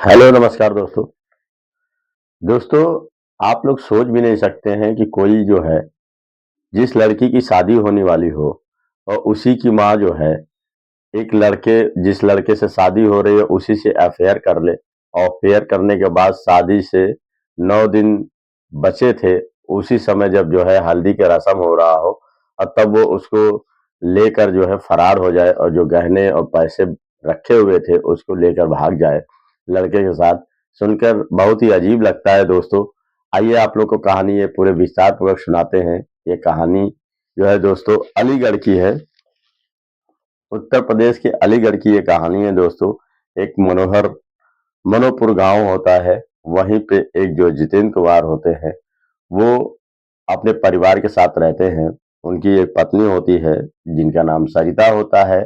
Hello नमस्कार दोस्तों। दोस्तों, आप लोग सोच भी नहीं सकते हैं कि कोई जो है जिस लड़की की शादी होने वाली हो और उसी की माँ जो है एक लड़के जिस लड़के से शादी हो रही है उसी से अफेयर कर ले और अफेयर करने के बाद शादी से 9 दिन बचे थे, उसी समय जब जो है हल्दी का रस्म हो रहा हो और तब वो उसको लेकर जो है फरार हो जाए और जो गहने और पैसे रखे हुए थे उसको लेकर भाग जाए लड़के के साथ। सुनकर बहुत ही अजीब लगता है दोस्तों। आइए आप लोग को कहानी ये पूरे विस्तार पूर्वक सुनाते हैं। ये कहानी जो है दोस्तों अलीगढ़ की है। उत्तर प्रदेश के अलीगढ़ की ये कहानी है दोस्तों। एक मनोहर मनोपुर गांव होता है, वहीं पे एक जो जितेंद्र कुमार होते हैं वो अपने परिवार के साथ रहते हैं। उनकी एक पत्नी होती है जिनका नाम सरिता होता है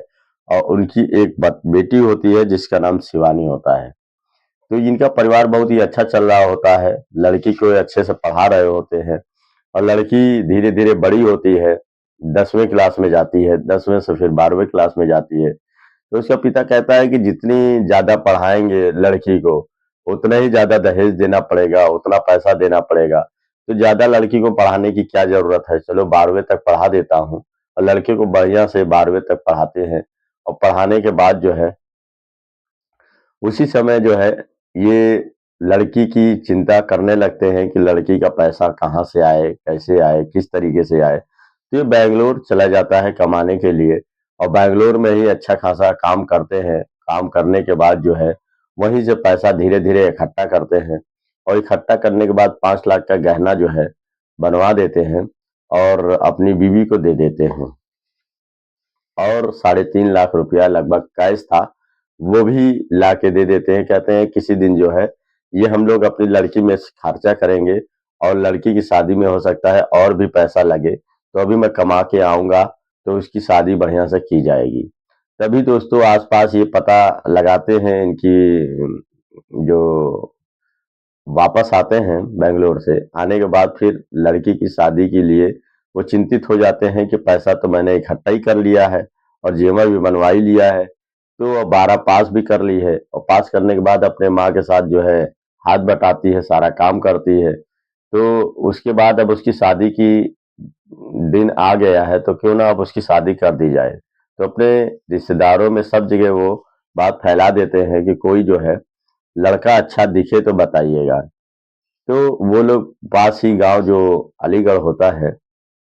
और उनकी एक बेटी होती है जिसका नाम शिवानी होता है। तो इनका परिवार बहुत ही अच्छा चल रहा होता है, लड़की को अच्छे से पढ़ा रहे होते हैं और लड़की धीरे धीरे बड़ी होती है, 10वीं क्लास में जाती है, 10वीं से फिर 12वीं क्लास में जाती है। तो उसका पिता कहता है कि जितनी ज्यादा पढ़ाएंगे लड़की को उतना ही ज्यादा दहेज देना पड़ेगा, उतना पैसा देना पड़ेगा। तो ज्यादा लड़की को पढ़ाने की क्या जरूरत है, चलो 12वीं तक पढ़ा देता हूँ। और लड़के को बढ़िया से 12वीं तक पढ़ाते हैं और पढ़ाने के बाद जो है उसी समय जो है ये लड़की की चिंता करने लगते हैं कि लड़की का पैसा कहाँ से आए, कैसे आए, किस तरीके से आए। तो ये बैंगलोर चला जाता है कमाने के लिए और बैंगलोर में ही अच्छा खासा काम करते हैं। काम करने के बाद जो है वहीं से पैसा धीरे धीरे इकट्ठा करते हैं और इकट्ठा करने के बाद 5 लाख का गहना जो है बनवा देते हैं और अपनी बीवी को दे देते हैं। और 3.5 लाख रुपया लगभग कैश था, वो भी ला के दे देते हैं। कहते हैं किसी दिन जो है ये हम लोग अपनी लड़की में से खर्चा करेंगे और लड़की की शादी में हो सकता है और भी पैसा लगे, तो अभी मैं कमा के आऊंगा तो उसकी शादी बढ़िया से की जाएगी। तभी दोस्तों आसपास ये पता लगाते हैं इनकी जो वापस आते हैं बेंगलोर से आने के बाद फिर लड़की की शादी के लिए वो चिंतित हो जाते हैं कि पैसा तो मैंने इकट्ठा ही कर लिया है और जेवर भी बनवा ही लिया है, तो 12 पास भी कर ली है और पास करने के बाद अपने माँ के साथ जो है हाथ बटाती है, सारा काम करती है। तो उसके बाद अब उसकी शादी की दिन आ गया है तो क्यों ना अब उसकी शादी कर दी जाए। तो अपने रिश्तेदारों में सब जगह वो बात फैला देते हैं कि कोई जो है लड़का अच्छा दिखे तो बताइएगा। तो वो लोग पास ही गांव जो अलीगढ़ होता है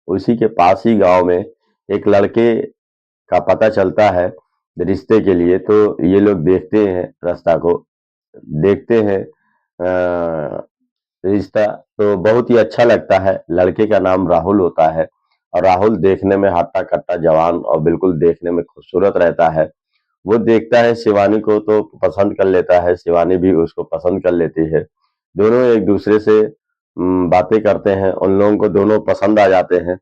उसी के पास ही गांव में एक लड़के का पता चलता है रिश्ते के लिए। तो ये लोग देखते हैं रास्ता को, देखते हैं रिश्ता तो बहुत ही अच्छा लगता है। लड़के का नाम राहुल होता है और राहुल देखने में हट्टा कट्टा जवान और बिल्कुल देखने में खूबसूरत रहता है। वो देखता है शिवानी को तो पसंद कर लेता है, शिवानी भी उसको पसंद कर लेती है। दोनों एक दूसरे से बातें करते हैं, उन लोगों को दोनों पसंद आ जाते हैं।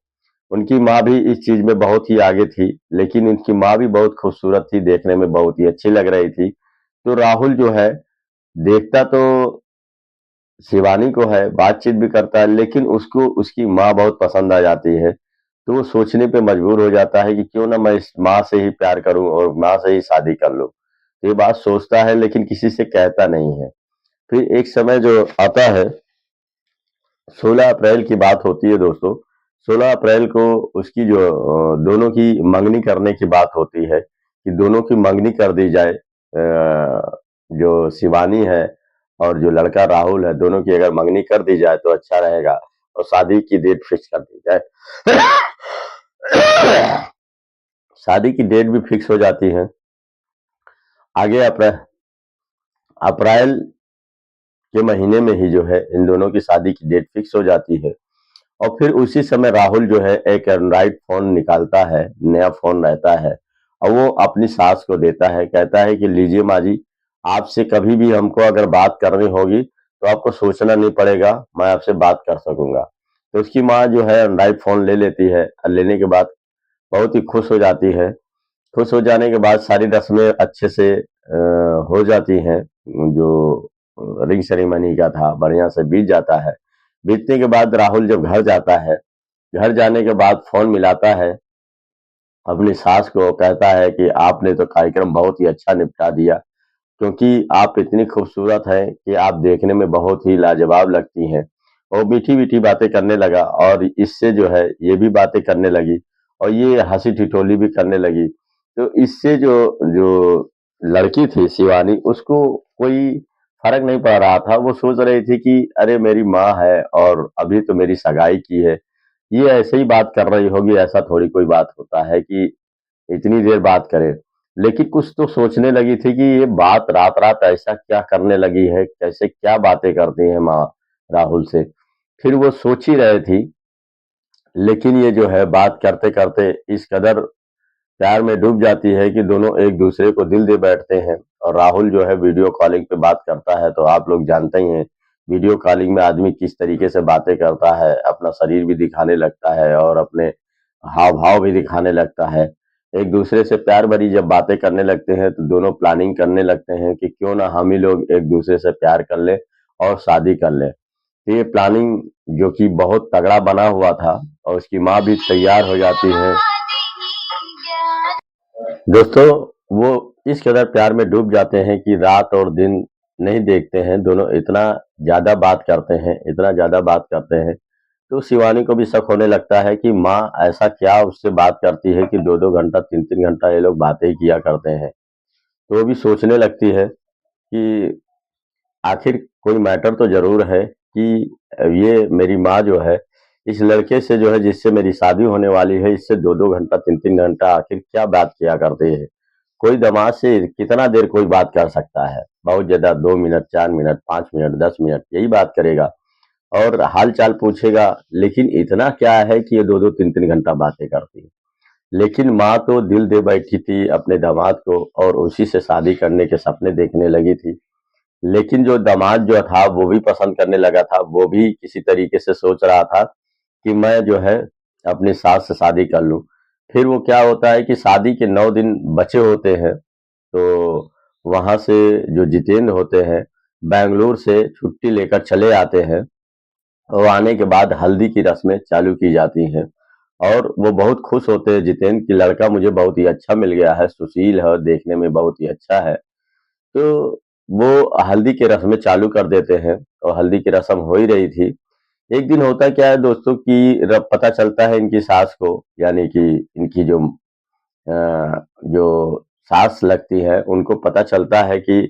उनकी माँ भी इस चीज में बहुत ही आगे थी, लेकिन उनकी माँ भी बहुत खूबसूरत थी, देखने में बहुत ही अच्छी लग रही थी। तो राहुल जो है देखता तो शिवानी को है, बातचीत भी करता है, लेकिन उसको उसकी माँ बहुत पसंद आ जाती है। तो वो सोचने पे मजबूर हो जाता है कि क्यों ना मैं इस माँ से ही प्यार करूं और माँ से ही शादी कर लूं। ये बात सोचता है लेकिन किसी से कहता नहीं है। फिर एक समय जो आता है, 16 अप्रैल की बात होती है दोस्तों। 16 अप्रैल को उसकी जो दोनों की मंगनी करने की बात होती है कि दोनों की मंगनी कर दी जाए। जो शिवानी है और जो लड़का राहुल है, दोनों की अगर मंगनी कर दी जाए तो अच्छा रहेगा और शादी की डेट फिक्स कर दी जाए। शादी की डेट भी फिक्स हो जाती है। आगे अप्रैल के महीने में ही जो है इन दोनों की शादी की डेट फिक्स हो जाती है। और फिर उसी समय राहुल जो है एक एंड्रॉइड फोन निकालता है, नया फोन रहता है और वो अपनी सास को देता है। कहता है कि लीजिए माँ जी, आपसे कभी भी हमको अगर बात करनी होगी तो आपको सोचना नहीं पड़ेगा, मैं आपसे बात कर सकूंगा। तो उसकी माँ जो है एंड्रॉइड फोन ले लेती है और लेने के बाद बहुत ही खुश हो जाती है। खुश हो जाने के बाद सारी रस्में अच्छे से हो जाती हैं। जो रिंग सेरेमनी का था बढ़िया से बीत जाता है। बीतने के बाद राहुल जब घर जाता है, घर जाने के बाद फोन मिलाता है अपनी सास को, कहता है कि आपने तो कार्यक्रम बहुत ही अच्छा निपटा दिया। क्योंकि आप इतनी खूबसूरत हैं कि आप देखने में बहुत ही लाजवाब लगती हैं। और मीठी-मीठी बातें करने लगा और इससे जो है ये भी बातें करने लगी और ये हँसी-ठिठोली भी करने लगी। तो इससे जो जो लड़की थी शिवानी उसको कोई फ़र्क नहीं पड़ रहा था। वो सोच रही थी कि अरे मेरी माँ है और अभी तो मेरी सगाई की है। ये ऐसे ही बात कर रही होगी, ऐसा थोड़ी कोई बात होता है कि इतनी देर बात करे। लेकिन कुछ तो सोचने लगी थी कि ये बात रात-रात ऐसा क्या करने लगी है, कैसे क्या बातें करती है माँ राहुल से। फिर वो सोच ही रहे थी, लेकिन ये जो है बात करते-करते इस कदर प्यार में डूब जाती है कि दोनों एक-दूसरे को दिल दे बैठते हैं। और राहुल जो है वीडियो कॉलिंग पे बात करता है, तो आप लोग जानते ही हैं, वीडियो कॉलिंग में आदमी किस तरीके से बातें करता है, अपना शरीर भी दिखाने लगता है और अपने हाव-भाव भी दिखाने लगता है। एक-दूसरे से प्यार भरी जब बातें करने लगते हैं, तो दोनों प्लानिंग करने लगते हैं कि क्यों ना हम ही लोग एक-दूसरे से प्यार कर लें और शादी कर लें। तो ये प्लानिंग जो कि बहुत तगड़ा बना हुआ था और उसकी माँ भी तैयार हो जाती है। दोस्तों, वो इस कदर प्यार में डूब जाते हैं कि रात और दिन नहीं देखते हैं, दोनों इतना ज़्यादा बात करते हैं, इतना ज़्यादा बात करते हैं, तो शिवानी को भी शक होने लगता है कि माँ ऐसा क्या उससे बात करती है कि 2-2 घंटा, 3-3 घंटा ये लोग बातें ही किया करते हैं। तो वो भी सोचने लगती है कि आखिर कोई मैटर तो ज़रूर है कि ये मेरी माँ जो है, इस लड़के से जो है जिससे मेरी शादी होने वाली है, इससे 2-2 घंटा, 3-3 घंटा आखिर क्या बात किया करती है। कोई दामाद से कितना देर कोई बात कर सकता है? बहुत ज़्यादा 2 मिनट, 4 मिनट, 5 मिनट, 10 मिनट यही बात करेगा और हाल-चाल पूछेगा, लेकिन इतना क्या है कि ये 2-2 3-3 घंटा बातें करती है। लेकिन माँ तो दिल दे बैठी थी अपने दामाद को और उसी से शादी करने के सपने देखने लगी थी। लेकिन जो दामाद जो था वो भी पसंद करने लगा था, वो भी किसी तरीके से सोच रहा था कि मैं जो है अपनी सास से शादी कर लूँ। फिर वो क्या होता है कि शादी के 9 दिन बचे होते हैं, तो वहाँ से जो जितेंद्र होते हैं, बैंगलोर से छुट्टी लेकर चले आते हैं और आने के बाद हल्दी की रस्में चालू की जाती हैं और वो बहुत खुश होते हैं जितेंद्र कि लड़का मुझे बहुत ही अच्छा मिल गया है, सुशील है, देखने में बहुत ही अच्छा है। तो वो हल्दी की रस्में चालू कर देते हैं और हल्दी की रस्म हो ही रही थी। एक दिन होता क्या है दोस्तों कि पता चलता है इनकी सास को, यानी कि इनकी जो सास लगती है उनको पता चलता है कि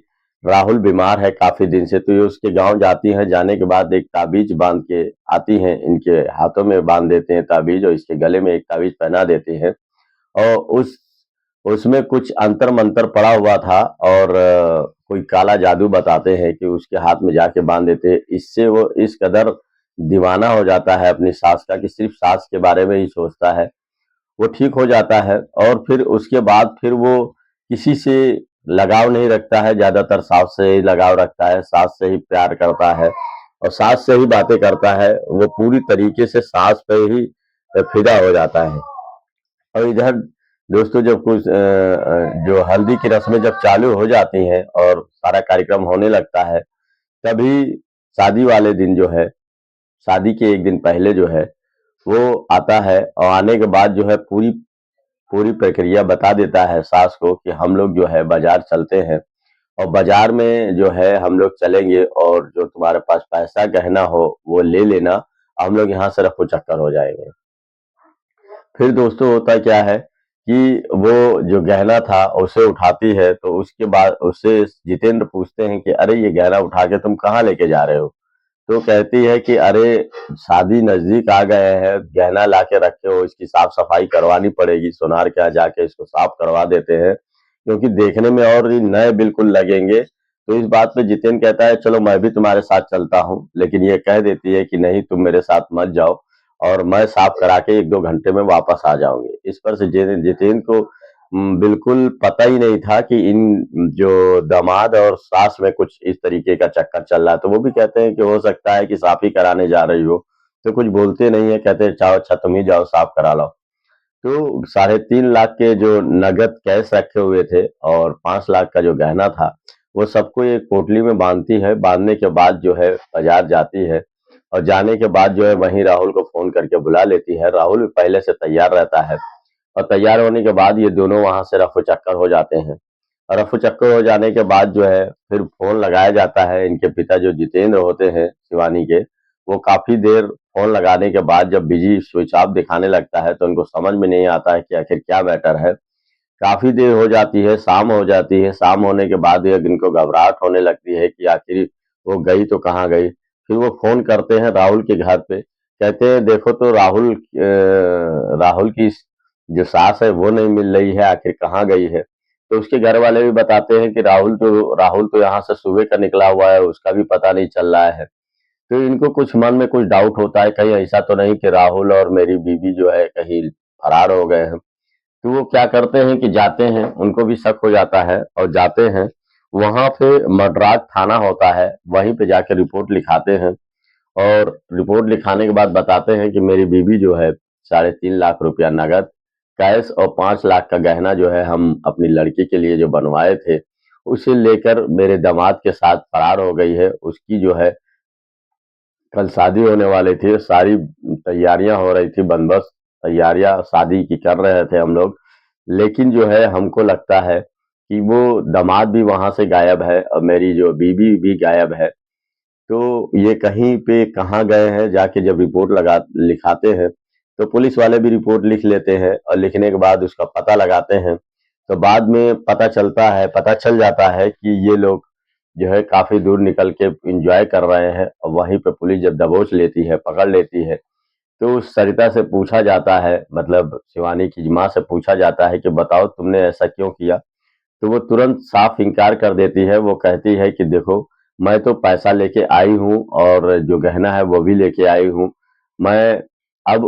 राहुल बीमार है काफी दिन से, तो ये उसके गांव जाती हैं। जाने के बाद एक ताबीज बांध के आती हैं, इनके हाथों में बांध देते हैं ताबीज और इसके गले में एक ताबीज पहना देते हैं और उसमें कुछ अंतर मंतर पड़ा हुआ था और कोई काला जादू बताते हैं कि उसके हाथ में जाके बांध देते हैं। इससे वो इस कदर दीवाना हो जाता है अपनी सास का कि सिर्फ सास के बारे में ही सोचता है। वो ठीक हो जाता है और फिर उसके बाद फिर वो किसी से लगाव नहीं रखता है, ज्यादातर सास से ही लगाव रखता है, सास से ही प्यार करता है और सास से ही बातें करता है। वो पूरी तरीके से सास पे ही फिदा हो जाता है। और इधर दोस्तों जब जो हल्दी की रस्में जब चालू हो जाती हैं और सारा कार्यक्रम होने लगता है, तभी शादी वाले दिन जो है, शादी के एक दिन पहले जो है, वो आता है और आने के बाद जो है पूरी पूरी प्रक्रिया बता देता है सास को कि हम लोग जो है बाजार चलते हैं और बाजार में जो है हम लोग चलेंगे और जो तुम्हारे पास पैसा गहना हो वो ले लेना, हम लोग यहाँ से रफू चक्कर हो जाएंगे। फिर दोस्तों होता क्या है कि वो जो गहना था उसे उठाती है, तो उसके बाद उससे जितेंद्र पूछते हैं कि अरे ये गहना उठा के तुम कहाँ लेके जा रहे हो? तो कहती है कि अरे शादी नजदीक आ गए हैं, गहना ला के रखे हो, इसकी साफ सफाई करवानी पड़ेगी, सोनार के यहाँ जाके इसको साफ करवा देते हैं क्योंकि देखने में और ही नए बिल्कुल लगेंगे। तो इस बात पे जितेंद्र कहता है चलो मैं भी तुम्हारे साथ चलता हूँ, लेकिन ये कह देती है कि नहीं तुम मेरे साथ मत जाओ और मैं साफ करा के 1-2 घंटे में वापस आ जाऊंगी। इस पर से जितेंद्र को बिल्कुल पता ही नहीं था कि इन जो दामाद और सास में कुछ इस तरीके का चक्कर चल रहा है। तो वो भी कहते हैं कि हो सकता है कि साफ ही कराने जा रही हो, तो कुछ बोलते नहीं है, कहते हैं जाओ अच्छा तुम ही जाओ साफ करा लो। तो 3.5 लाख के जो नगद कैश रखे हुए थे और 5 लाख का जो गहना था, वो सबको एक पोटली में बांधती है। बांधने के बाद जो है बाजार जाती है और जाने के बाद जो है वहीं राहुल को फोन करके बुला लेती है। राहुल भी पहले से तैयार रहता है और तैयार होने के बाद ये दोनों वहां से रफू चक्कर हो जाते हैं। रफू-चक्कर हो जाने के बाद जो है फिर फ़ोन लगाया जाता है। इनके पिता जो जितेंद्र होते हैं शिवानी के, वो काफ़ी देर फ़ोन लगाने के बाद जब बिज़ी स्विच ऑफ दिखाने लगता है तो उनको समझ में नहीं आता है कि आखिर क्या मैटर है। काफ़ी देर हो जाती है, शाम हो जाती है, शाम होने के बाद एक इनको घबराहट होने लगती है कि आखिर वो गई तो कहाँ गई? फिर वो फ़ोन करते हैं राहुल के घर पे, कहते हैं देखो तो राहुल की जो सास है वो नहीं मिल रही है, आखिर कहाँ गई है? तो उसके घर वाले भी बताते हैं कि राहुल तो यहाँ से सुबह का निकला हुआ है, उसका भी पता नहीं चल रहा है। तो इनको कुछ मन में कुछ डाउट होता है, कहीं ऐसा तो नहीं कि राहुल और मेरी बीवी जो है कहीं फरार हो गए हैं। तो वो क्या करते हैं कि जाते हैं, उनको भी शक हो जाता है और जाते हैं, वहाँ पे मड्रास थाना होता है, वहीं पे जाके रिपोर्ट लिखाते हैं और रिपोर्ट लिखाने के बाद बताते हैं कि मेरी बीवी जो है 3.5 लाख रुपया नगद, कैश और 5 लाख का गहना जो है हम अपनी लड़की के लिए जो बनवाए थे, उसे लेकर मेरे दामाद के साथ फरार हो गई है। उसकी जो है कल शादी होने वाली थी, सारी तैयारियां हो रही थी, बंदोबस्त तैयारियां शादी की कर रहे थे हम लोग। लेकिन जो है हमको लगता है कि वो दामाद भी वहां से गायब है और मेरी जो बीवी भी गायब है। तो ये कहीं पे कहाँ गए हैं जाके जब रिपोर्ट लगा लिखाते हैं तो पुलिस वाले भी रिपोर्ट लिख लेते हैं और लिखने के बाद उसका पता लगाते हैं। तो बाद में पता चल जाता है कि ये लोग जो है काफी दूर निकल के एंजॉय कर रहे हैं और वहीं पे पुलिस जब दबोच लेती है, पकड़ लेती है, तो उस सरिता से पूछा जाता है, मतलब शिवानी की माँ से पूछा जाता है कि बताओ तुमने ऐसा क्यों किया? तो वो तुरंत साफ इनकार कर देती है। वो कहती है कि देखो, मैं तो पैसा लेके आई हूँ और जो गहना है वो भी लेके आई हूँ। मैं अब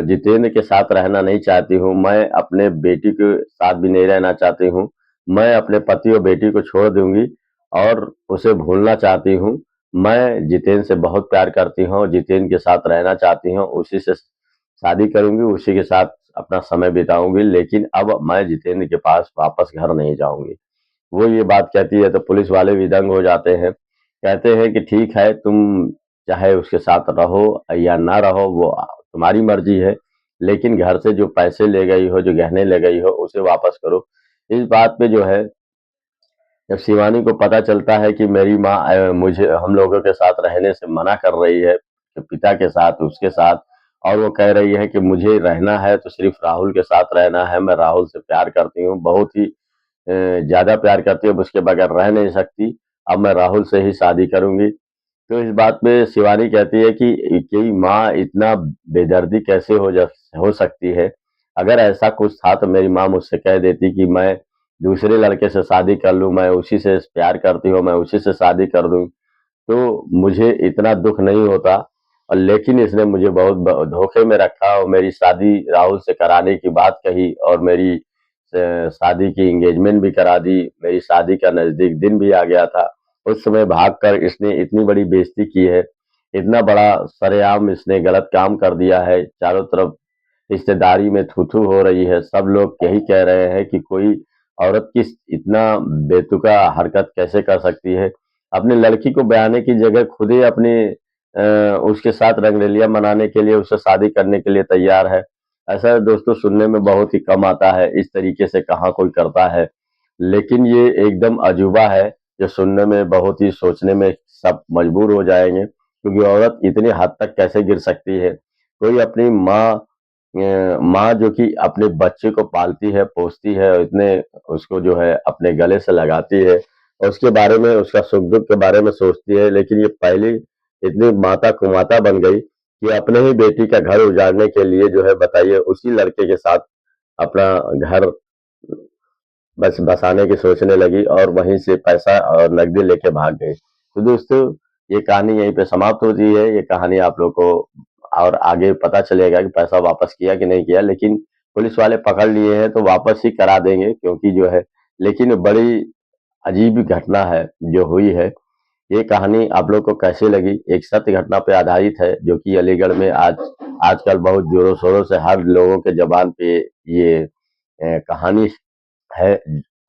जितेंद्र के साथ रहना नहीं चाहती हूँ। मैं अपने बेटी के साथ भी नहीं रहना चाहती हूँ। मैं अपने पति और बेटी को छोड़ दूंगी और उसे भूलना चाहती हूँ। मैं जितेंद्र से बहुत प्यार करती हूँ, जितेंद्र के साथ रहना चाहती हूँ, उसी से शादी करूंगी, उसी के साथ अपना समय बिताऊंगी, लेकिन अब मैं जितेंद्र के पास वापस घर नहीं जाऊंगी। वो ये बात कहती है तो पुलिस वाले भी दंग हो जाते हैं। कहते हैं कि ठीक है, तुम चाहे उसके साथ रहो या ना रहो, वो तुम्हारी मर्जी है, लेकिन घर से जो पैसे ले गई हो, जो गहने ले गई हो, उसे वापस करो। इस बात पे जो है, जब शिवानी को पता चलता है कि मेरी माँ मुझे हम लोगों के साथ रहने से मना कर रही है, कि पिता के साथ, उसके साथ, और वो कह रही है कि मुझे रहना है तो सिर्फ राहुल के साथ रहना है, मैं राहुल से प्यार करती हूँ, बहुत ही ज़्यादा प्यार करती हूँ, अब उसके बगैर रह नहीं सकती, अब मैं राहुल से ही शादी करूँगी। तो इस बात पे शिवानी कहती है कि माँ इतना बेदर्दी कैसे हो सकती है? अगर ऐसा कुछ था तो मेरी माँ मुझसे कह देती कि मैं दूसरे लड़के से शादी कर लूँ, मैं उसी से प्यार करती हूँ, मैं उसी से शादी कर दूँ, तो मुझे इतना दुःख नहीं होता। और लेकिन इसने मुझे बहुत धोखे में रखा और मेरी शादी राहुल से कराने की बात कही और मेरी शादी की एंगेजमेंट भी करा दी। मेरी शादी का नजदीक दिन भी आ गया था। उस समय भागकर इसने इतनी बड़ी बेइज्जती की है, इतना बड़ा सरेआम इसने गलत काम कर दिया है। चारों तरफ रिश्तेदारी में थू-थू हो रही है। सब लोग यही कह रहे हैं कि कोई औरत किस इतना बेतुका हरकत कैसे कर सकती है। अपनी लड़की को बयाने की जगह खुद ही उसके साथ रंगरेलिया मनाने के लिए, उससे शादी करने के लिए तैयार है। ऐसा दोस्तों सुनने में बहुत ही कम आता है, इस तरीके से कहाँ कोई करता है। लेकिन ये एकदम अजूबा है, जो सुनने में बहुत ही सोचने में सब मजबूर हो जाएँगे, क्योंकि औरत इतनी हद तक कैसे गिर सकती है। कोई अपनी माँ जो कि अपने बच्चे को पालती है, पोसती है और इतने उसको जो है अपने गले से लगाती है और उसके बारे में, उसका सुख-दुःख के बारे में सोचती है, लेकिन ये पहली इतनी माता कुमाता बन गई कि अपने ही बेटी का घर उजाड़ने के लिए जो है बताइए उसी लड़के के साथ अपना घर बस बसाने की सोचने लगी और वहीं से पैसा और नकदी लेके भाग गई। तो दोस्तों, ये कहानी यहीं पे समाप्त होती है। ये कहानी आप लोग को और आगे पता चलेगा कि पैसा वापस किया कि नहीं किया, लेकिन पुलिस वाले पकड़ लिए हैं तो वापस ही करा देंगे, क्योंकि जो है, लेकिन बड़ी अजीब घटना है जो हुई है। ये कहानी आप लोग को कैसी लगी? एक सत्य घटना पे आधारित है, जो कि अलीगढ़ में आजकल बहुत जोरों शोरों से हर लोगों के जबान पे ये कहानी है।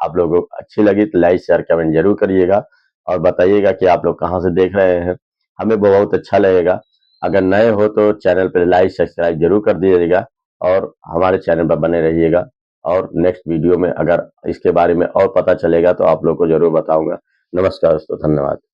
आप लोगों को अच्छी लगी तो लाइक शेयर कमेंट जरूर करिएगा और बताइएगा कि आप लोग कहाँ से देख रहे हैं। हमें बहुत अच्छा लगेगा। अगर नए हो तो चैनल पर लाइक सब्सक्राइब जरूर कर दीजिएगा और हमारे चैनल पर बने रहिएगा। और नेक्स्ट वीडियो में अगर इसके बारे में और पता चलेगा तो आप लोग को ज़रूर बताऊँगा। नमस्कार दोस्तों, धन्यवाद।